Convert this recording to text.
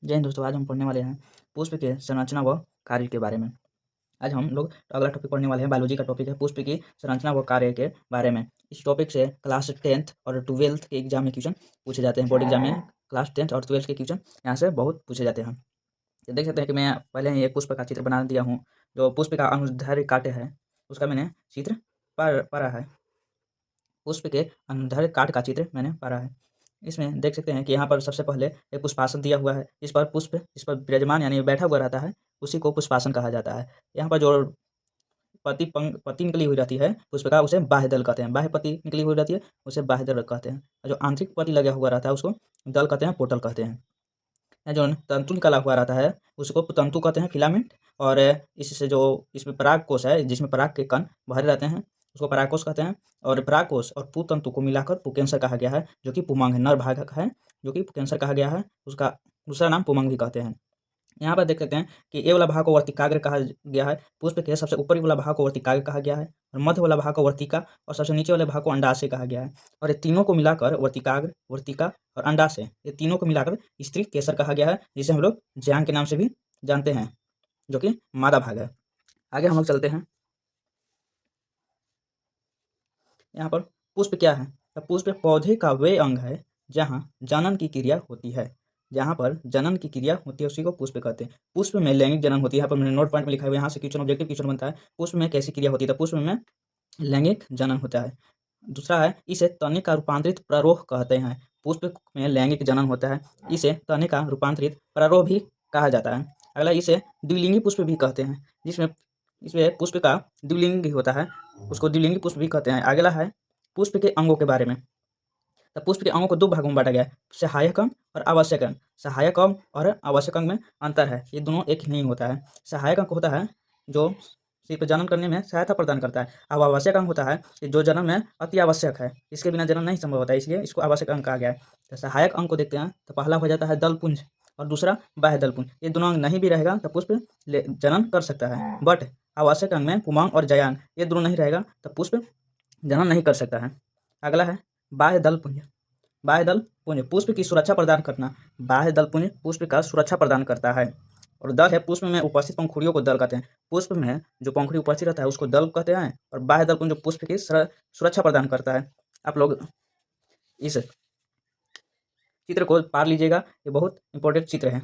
जय हिंद दोस्तों, आज हम पढ़ने वाले हैं पुष्प के संरचना व कार्य के बारे में। आज हम लोग अगला टॉपिक पढ़ने वाले हैं, बायोलॉजी का टॉपिक है पुष्प की संरचना व कार्य के बारे में। इस टॉपिक से क्लास 10th और 12th के एग्जाम में क्वेश्चन पूछे जाते हैं। बोर्ड एग्जाम में क्लास 10th और 12th के क्वेश्चन यहाँ से बहुत पूछे जाते हैं। तो देख सकते हैं कि मैं पहले ही एक पुष्प का चित्र बना दिया हूँ। जो पुष्प का अनुदैर्ध्य काट है उसका मैंने चित्र पारा है। पुष्प के अनुदैर्ध्य काट का चित्र मैंने पारा है। इसमें देख सकते हैं कि यहाँ पर सबसे पहले एक पुष्पासन दिया हुआ है। इस पर विराजमान यानी बैठा हुआ रहता है, उसी को पुष्पासन कहा जाता है। यहाँ पर जो पत्ती निकली हुई रहती है पुष्प का, उसे बाह्य दल कहते हैं। बाह्य पत्ती निकली हुई रहती है उसे बाह्य दल कहते हैं। और जो आंतरिक पत्ती लगा हुआ रहता है उसको दल कहते हैं, पोटल कहते हैं। जो तंतु निकला हुआ रहता है उसको तंतु कहते हैं, फिलामेंट। और इससे जो इसमें पराग कोश है, जिसमें पराग के कण भरे रहते हैं, उसको परागकोश कहते हैं। और परागकोश और पुतंतु को मिलाकर पुंकेसर कहा गया है, जो कि पुमांग है, नर भाग है जो कि पुंकेसर कहा गया है। उसका दूसरा नाम पुमांग भी कहते हैं। यहाँ पर देख सकते हैं कि ए वाला भाग को वर्तिकाग्र कहा गया है। पुष्प के सबसे ऊपरी वाला भाग को वर्तिकाग्र कहा गया है, और मध्य वाला भाग को वर्तिका, और सबसे नीचे वाले भाग को अंडाशय कहा गया है। और ये तीनों को मिलाकर वर्तिकाग्र, वर्तिका और अंडाशय, ये तीनों को मिलाकर स्त्री केसर कहा गया है, जिसे हम लोग ज्यांग के नाम से भी जानते हैं, जो कि मादा भाग है। आगे हम लोग चलते हैं। यहाँ पर पुष्प क्या है? तो पुष्प पौधे का वे अंग है जहाँ जनन की क्रिया होती है। जहाँ पर जनन की क्रिया होती है उसी को पुष्प कहते हैं। पुष्प में लैंगिक जनन होती है। यहाँ पर मैंने नोट पॉइंट में लिखा है, यहाँ से क्वेश्चन ऑब्जेक्टिव क्वेश्चन बनता है। पुष्प में कैसी क्रिया होती है? तो पुष्प में लैंगिक जनन होता है। दूसरा है, इसे तने का रूपांतरित प्ररोह कहते हैं। पुष्प में लैंगिक जनन होता है, इसे तने का रूपांतरित प्ररोह भी कहा जाता है। अगला, इसे द्विलिंगी पुष्प भी कहते हैं, जिसमें इसमें पुष्प का द्विलिंगी होता है, उसको द्विलिंगी पुष्प भी कहते हैं। अगला है पुष्प के अंगों के बारे में। तो पुष्प के अंगों को दो भागों में बांटा गया है, सहायक अंग और आवश्यक अंग। सहायक अंग और आवश्यक अंग में अंतर है, ये दोनों एक नहीं होता है। सहायक अंग होता है जो सिर्फ जन्म करने में सहायता प्रदान करता है। अब आवश्यक अंग होता है कि जो जन्म में अति आवश्यक है, इसके बिना जन्म नहीं संभव होता है, इसलिए इसको आवश्यक अंग कहा गया है। तो सहायक अंग को देखते हैं, तो पहला हो जाता है दलपुंज और दूसरा बाह्य दलपुंज। ये दोनों अंग नहीं भी रहेगा तो पुष्प जन्म कर सकता है। बट आवश्यक अंग में पुमांग और जयांग ये दोनों नहीं रहेगा तो पुष्प जन्म नहीं कर सकता है। अगला है बाह्य दल पुंज। बाह्य दल पुंज पुष्प की सुरक्षा प्रदान करना। बाह्य दल पुंज पुष्प का सुरक्षा प्रदान करता है। और दल है, पुष्प में उपस्थित पंखुड़ियों को दल कहते हैं। पुष्प में जो पंखुड़ी उपस्थित रहता है उसको दल कहते हैं। और बाह्य दल पुंज जो पुष्प की सुरक्षा प्रदान करता है। आप लोग इस चित्र को पार लीजिएगा, ये बहुत इंपॉर्टेंट चित्र है।